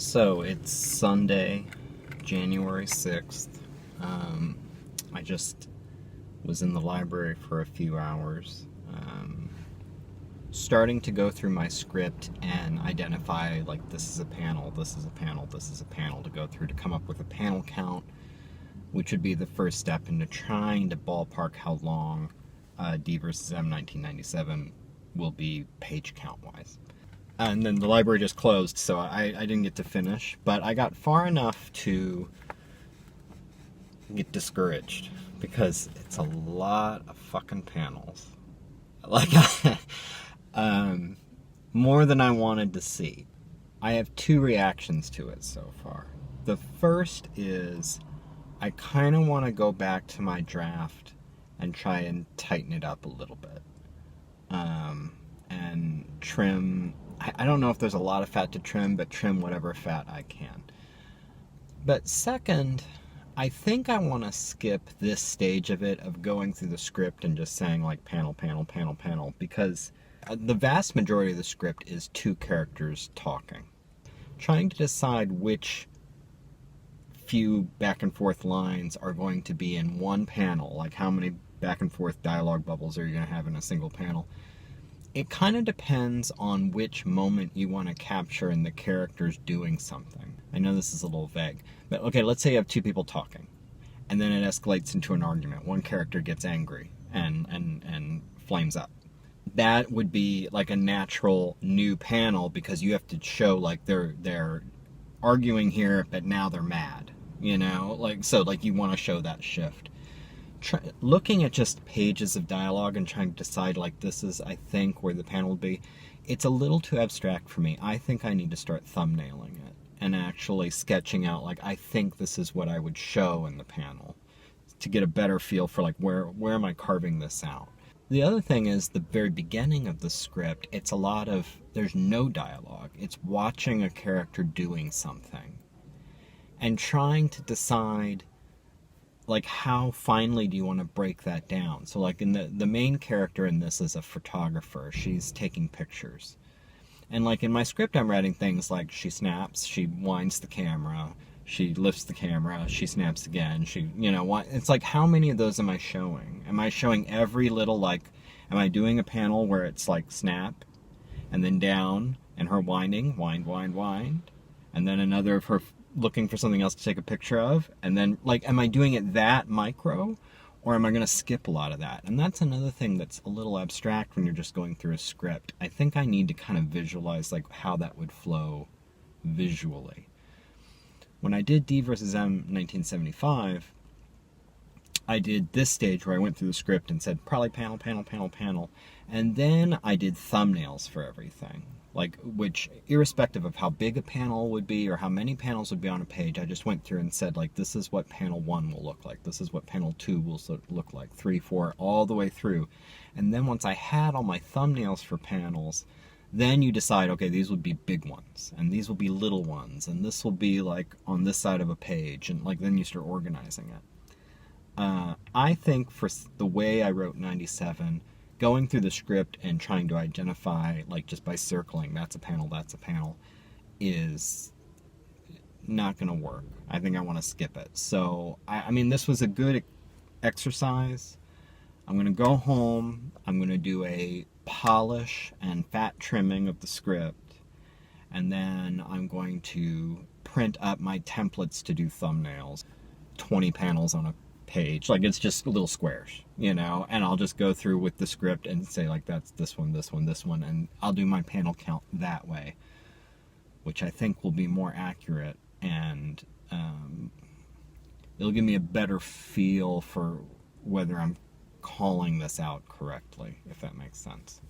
So it's Sunday, January 6th. I just was in the library for a few hours, starting to go through my script and identify, like, this is a panel, this is a panel, this is a panel, to go through to come up with a panel count, which would be the first step into trying to ballpark how long DvsM 1997 will be page count-wise. And then the library just closed, so I didn't get to finish. But I got far enough to get discouraged, because it's a lot of fucking panels. Like, more than I wanted to see. I have two reactions to it so far. The first is, I kind of want to go back to my draft and try and tighten it up a little bit. And trim... I don't know if there's a lot of fat to trim, but trim whatever fat I can. But second, I think I want to skip this stage of it, of going through the script and just saying, like, panel, panel, panel, panel, because the vast majority of the script is two characters talking. Trying to decide which few back and forth lines are going to be in one panel, like how many back and forth dialogue bubbles are you going to have in a single panel. It kind of depends on which moment you want to capture in the characters doing something. I know this is a little vague, but okay, let's say you have two people talking, and then it escalates into an argument. One character gets angry and flames up. That would be like a natural new panel, because you have to show, like, they're arguing here, but now they're mad, you know? Like, so, like, you want to show that shift. Looking at just pages of dialogue and trying to decide, like, this is, I think, where the panel would be, it's a little too abstract for me. I think I need to start thumbnailing it and actually sketching out, like, I think this is what I would show in the panel, to get a better feel for, like, where am I carving this out. The other thing is, the very beginning of the script, it's a lot of, there's no dialogue. It's watching a character doing something and trying to decide, like, how finely do you want to break that down? So, like, in the main character in this is a photographer. She's taking pictures. And, like, in my script, I'm writing things like, she snaps, she winds the camera, she lifts the camera, she snaps again, she, you know, it's like, how many of those am I showing? Am I showing every little, like, am I doing a panel where it's, like, snap, and then down, and her winding, wind, wind, wind, and then another of her looking for something else to take a picture of, and then, like, am I doing it that micro, or am I going to skip a lot of that? And that's another thing that's a little abstract when you're just going through a script. I think I need to kind of visualize, like, how that would flow visually. When I did DvsM 1975, I did this stage where I went through the script and said, probably panel, panel, panel, panel, and then I did thumbnails for everything. Like, which, irrespective of how big a panel would be or how many panels would be on a page, I just went through and said, like, this is what panel 1 will look like, this is what panel 2 will look like, 3, 4, all the way through. And then once I had all my thumbnails for panels, then you decide, okay, these would be big ones, and these will be little ones, and this will be, like, on this side of a page, and, like, then you start organizing it. I think for the way I wrote 97, going through the script and trying to identify, like, just by circling, that's a panel, is not going to work. I think I want to skip it. So, I mean, this was a good exercise. I'm going to go home. I'm going to do a polish and fat trimming of the script. And then I'm going to print up my templates to do thumbnails. 20 panels on a page, like, it's just little squares, you know, and I'll just go through with the script and say, like, that's this one, this one, this one, and I'll do my panel count that way, which I think will be more accurate, and it'll give me a better feel for whether I'm calling this out correctly, if that makes sense.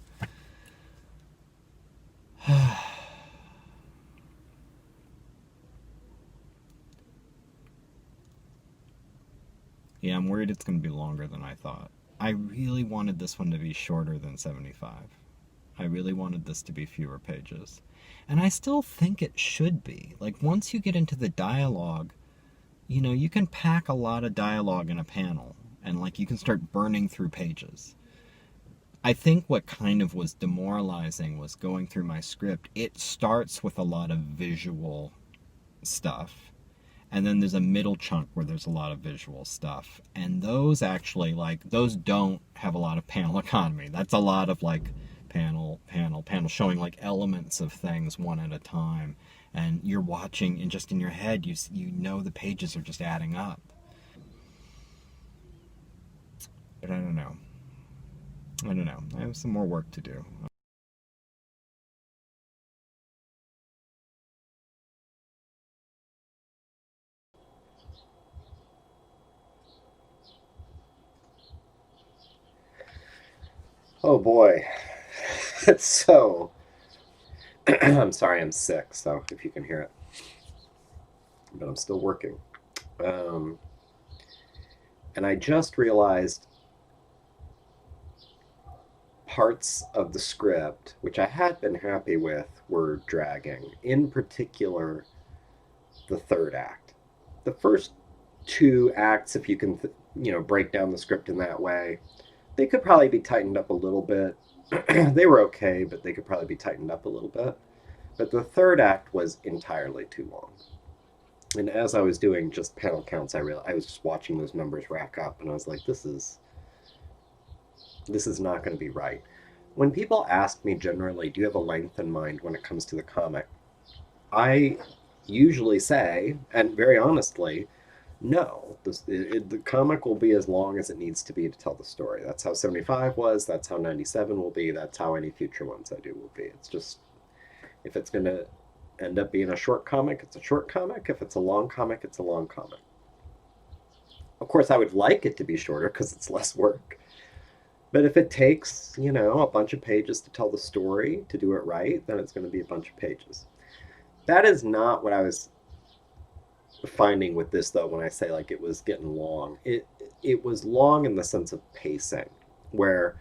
Yeah, I'm worried it's going to be longer than I thought. I really wanted this one to be shorter than 75. I really wanted this to be fewer pages. And I still think it should be. Like, once you get into the dialogue, you know, you can pack a lot of dialogue in a panel. And, like, you can start burning through pages. I think what kind of was demoralizing was going through my script. It starts with a lot of visual stuff, and then there's a middle chunk where there's a lot of visual stuff. And those actually, like, those don't have a lot of panel economy. That's a lot of like panel, panel, panel, showing like elements of things one at a time. And you're watching, and just in your head, you know the pages are just adding up. But I don't know. I don't know. I have some more work to do. Oh boy. So, I'm sorry I'm sick, so if you can hear it, but I'm still working. Um, and I just realized parts of the script, which I had been happy with, were dragging. In particular, the third act. The first two acts, if you can, break down the script in that way, they could probably be tightened up a little bit. They were okay, but they could probably be tightened up a little bit. But the third act was entirely too long. And as I was doing just panel counts, I realized I was just watching those numbers rack up, and I was like, this is not going to be right. When people ask me generally, do you have a length in mind when it comes to the comic? I usually say, and very honestly, no. The comic will be as long as it needs to be to tell the story. That's how 75 was. That's how 97 will be. That's how any future ones I do will be. It's just, if it's going to end up being a short comic, it's a short comic. If it's a long comic, it's a long comic. Of course, I would like it to be shorter because it's less work. But if it takes, a bunch of pages to tell the story, to do it right, then it's going to be a bunch of pages. That is not what I was finding with this, though, when I say like it was getting long. It was long in the sense of pacing, where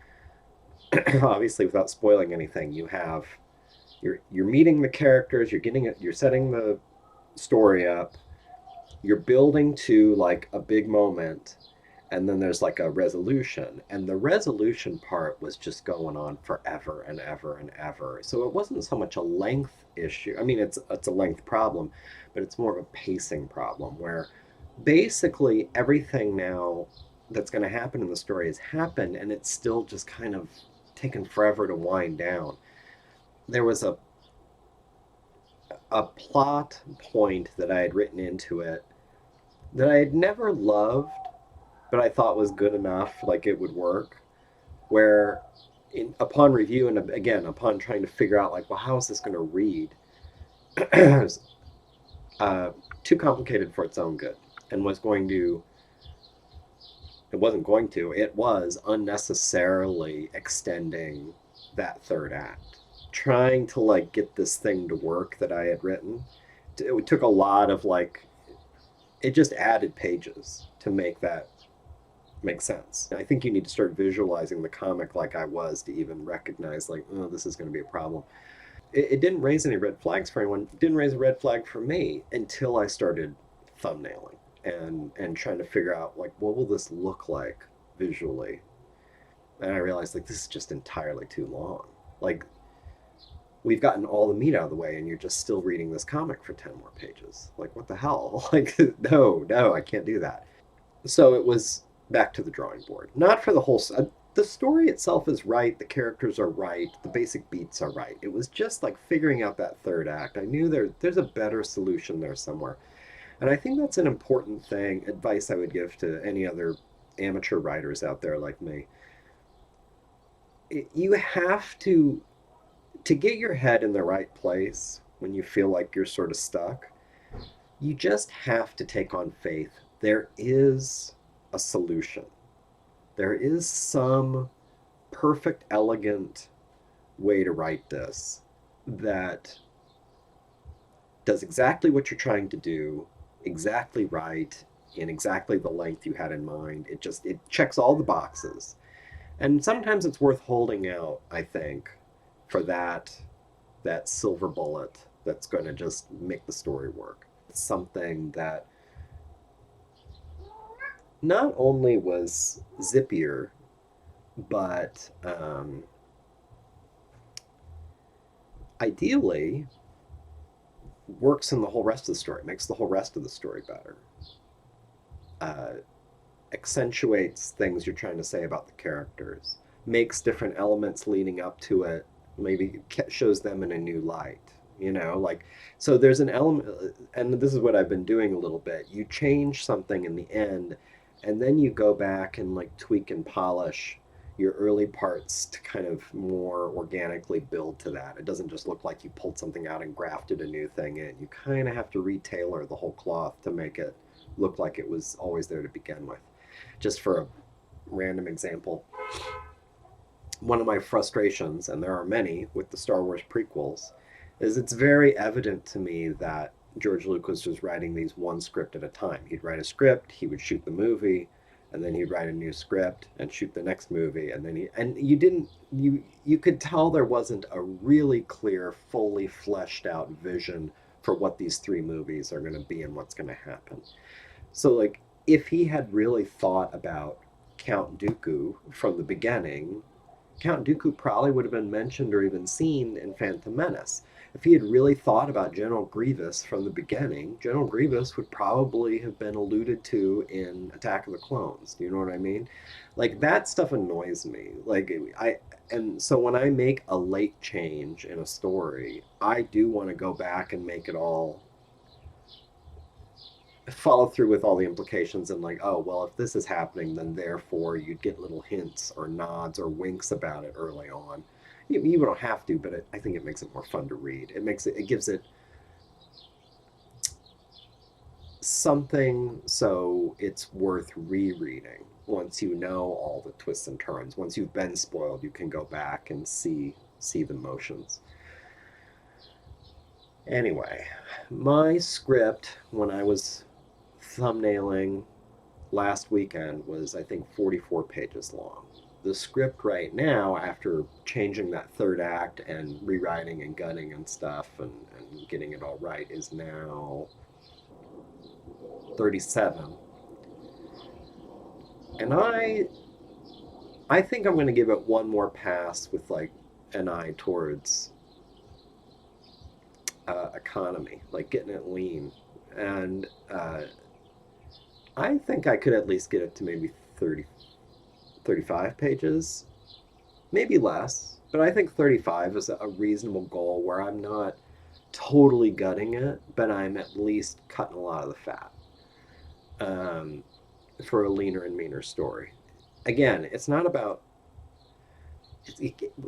obviously without spoiling anything, you're meeting the characters, you're setting the story up, you're building to like a big moment, and then there's like a resolution, and the resolution part was just going on forever and ever and ever. So it wasn't so much a length issue. I mean, it's a length problem, but it's more of a pacing problem where basically everything now that's going to happen in the story has happened, and it's still just kind of taken forever to wind down. There was a plot point that I had written into it that I had never loved, but I thought was good enough, like it would work. Where, upon review and again upon trying to figure out, like, well, how is this going to read? It was too complicated for its own good, and was going to. It wasn't going to. It was unnecessarily extending that third act, trying to like get this thing to work that I had written. It took a lot of like. It just added pages to make that makes sense. I think you need to start visualizing the comic like I was to even recognize, like, oh, this is going to be a problem. It didn't raise any red flags for anyone. It didn't raise a red flag for me until I started thumbnailing and trying to figure out, like, what will this look like visually? And I realized, like, this is just entirely too long. Like, we've gotten all the meat out of the way, and you're just still reading this comic for 10 more pages. Like, what the hell? Like, no, I can't do that. So it was back to the drawing board. Not for the whole. The story itself is right. The characters are right. The basic beats are right. It was just like figuring out that third act. I knew there's a better solution there somewhere, and I think that's an important thing. Advice I would give to any other amateur writers out there like me. You have to get your head in the right place when you feel like you're sort of stuck. You just have to take on faith. There is a solution. There is some perfect, elegant way to write this that does exactly what you're trying to do, exactly right, in exactly the length you had in mind. It checks all the boxes. And sometimes it's worth holding out, I think, for that silver bullet that's going to just make the story work. It's something that not only was zippier, but ideally works in the whole rest of the story, makes the whole rest of the story better, uh, accentuates things you're trying to say about the characters, makes different elements leading up to it, maybe shows them in a new light. Like, so there's an element, and this is what I've been doing a little bit. You change something in the end, and then you go back and like tweak and polish your early parts to kind of more organically build to that. It doesn't just look like you pulled something out and grafted a new thing in. You kind of have to retailor the whole cloth to make it look like it was always there to begin with. Just for a random example, one of my frustrations, and there are many with the Star Wars prequels, is it's very evident to me that George Lucas was writing these one script at a time. He'd write a script, he would shoot the movie, and then he'd write a new script and shoot the next movie, and then you could tell there wasn't a really clear, fully fleshed out vision for what these three movies are going to be and what's going to happen. So like if he had really thought about Count Dooku from the beginning, Count Dooku probably would have been mentioned or even seen in Phantom Menace. If he had really thought about General Grievous from the beginning, General Grievous would probably have been alluded to in Attack of the Clones. Do you know what I mean? Like that stuff annoys me. And so when I make a late change in a story, I do want to go back and make it all follow through with all the implications and like, oh, well, if this is happening, then therefore you'd get little hints or nods or winks about it early on. You don't have to, but I think it makes it more fun to read. It gives it something so it's worth rereading. Once you know all the twists and turns, once you've been spoiled, you can go back and see the motions. Anyway, my script when I was thumbnailing last weekend was, I think, 44 pages long. The script right now, after changing that third act and rewriting and gutting and stuff and getting it all right, is now 37. And I think I'm going to give it one more pass with like an eye towards economy, like getting it lean. And I think I could at least get it to maybe 30, 35 pages, maybe less, but I think 35 is a reasonable goal where I'm not totally gutting it, but I'm at least cutting a lot of the fat for a leaner and meaner story. Again, it's not about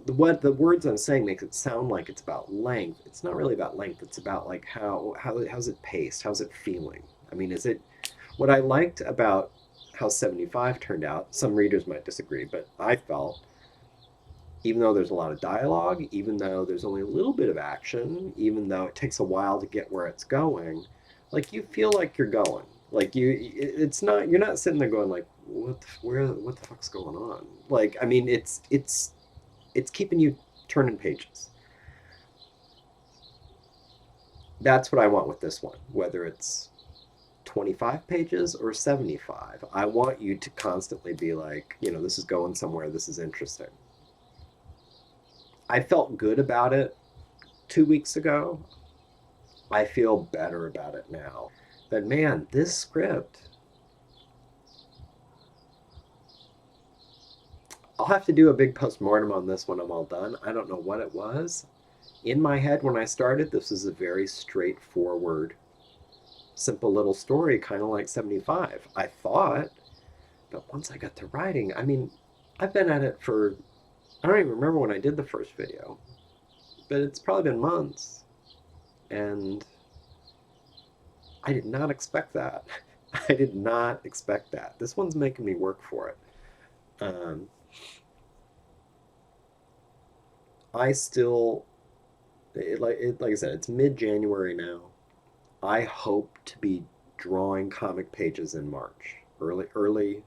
what the words I'm saying makes it sound like it's about length. It's not really about length. It's about like how's it paced? How's it feeling? I mean, is it what I liked about how 75 turned out? Some readers might disagree, but I felt even though there's a lot of dialogue, even though there's only a little bit of action, even though it takes a while to get where it's going, like you feel like you're going. Like it's not you're not sitting there going like what the fuck's going on? Like I mean it's keeping you turning pages. That's what I want with this one, whether it's 25 pages or 75. I want you to constantly be like, this is going somewhere, this is interesting. I felt good about it 2 weeks ago. I feel better about it now. But man, this script, I'll have to do a big postmortem on this when I'm all done. I don't know what it was. In my head when I started, this was a very straightforward, simple little story, kind of like 75, I thought. But once I got to writing, I mean, I've been at it for, I don't even remember when I did the first video, but it's probably been months. And I did not expect that. I did not expect that. This one's making me work for it. I still, like I said, it's mid-January now. I hope to be drawing comic pages in March, early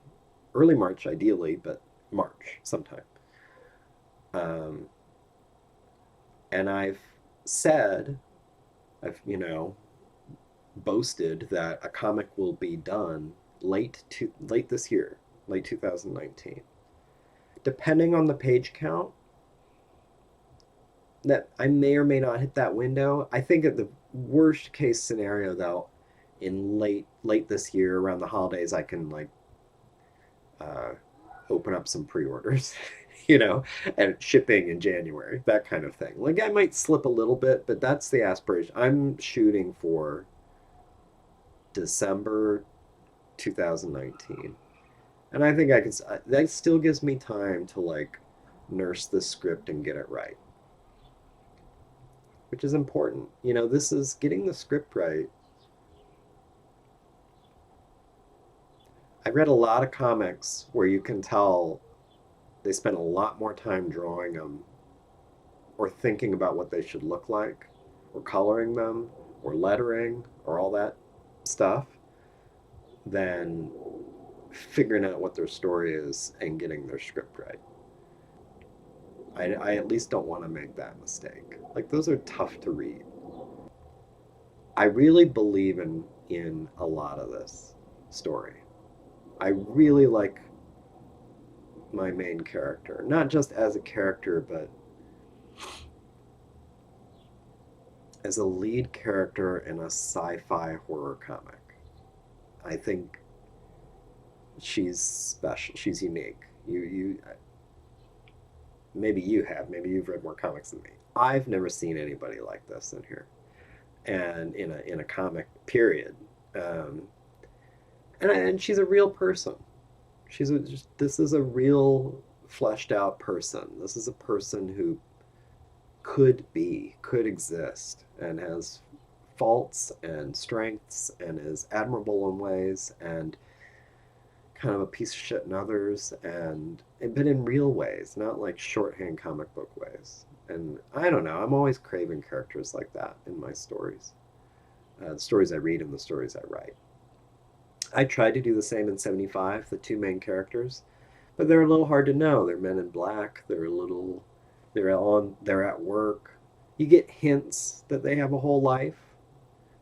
March ideally, but March sometime. And I've said, I've boasted that a comic will be done late this year, late 2019. Depending on the page count, that I may or may not hit that window. I think worst case scenario though, in late this year around the holidays, I can like uh, open up some pre-orders, you know, and shipping in January, that kind of thing. Like I might slip a little bit, but that's the aspiration. I'm shooting for December 2019. And I think I can, that still gives me time to like nurse the script and get it right, which is important. You know, this is getting the script right. I read a lot of comics where you can tell they spend a lot more time drawing them or thinking about what they should look like or coloring them or lettering or all that stuff than figuring out what their story is and getting their script right. I at least don't want to make that mistake. Like those are tough to read. I really believe in a lot of this story. I really like my main character, not just as a character, but as a lead character in a sci-fi horror comic. I think she's special. She's unique. You maybe you have, maybe you've read more comics than me. I've never seen anybody like this in here, and in a comic period. Um, and she's a real person. This is a real fleshed out person. This is a person who could exist, and has faults and strengths, and is admirable in ways, and kind of a piece of shit in others, and but in real ways, not like shorthand comic book ways. And I don't know, I'm always craving characters like that in my stories, the stories I read and the stories I write. I tried to do the same in 75, the two main characters, but they're a little hard to know. They're men in black. They're at work. You get hints that they have a whole life,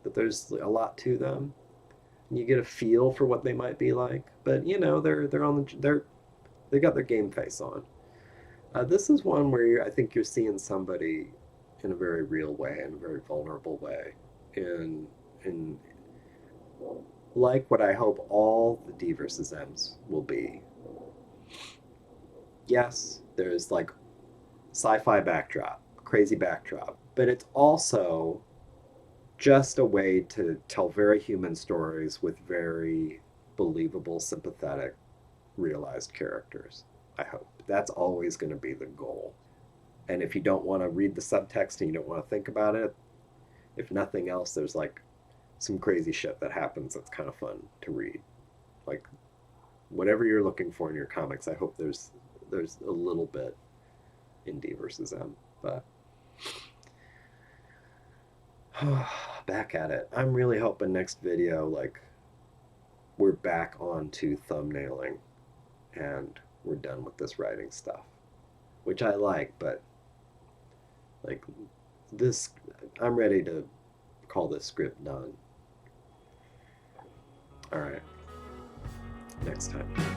that there's a lot to them. And you get a feel for what they might be like, but you know they got their game face on. This is one where I think you're seeing somebody in a very real way, in a very vulnerable way, in like what I hope all the DvsMs will be. Yes, there's like sci-fi backdrop, crazy backdrop, but it's also just a way to tell very human stories with very believable, sympathetic, realized characters. I hope that's always going to be the goal. And if you don't want to read the subtext and you don't want to think about it, if nothing else, there's like some crazy shit that happens that's kind of fun to read. Like whatever you're looking for in your comics, I hope there's a little bit in DvsM. But back at it. I'm really hoping next video, like, we're back on to thumbnailing and we're done with this writing stuff, which I like, but like this, I'm ready to call this script done. All right, next time.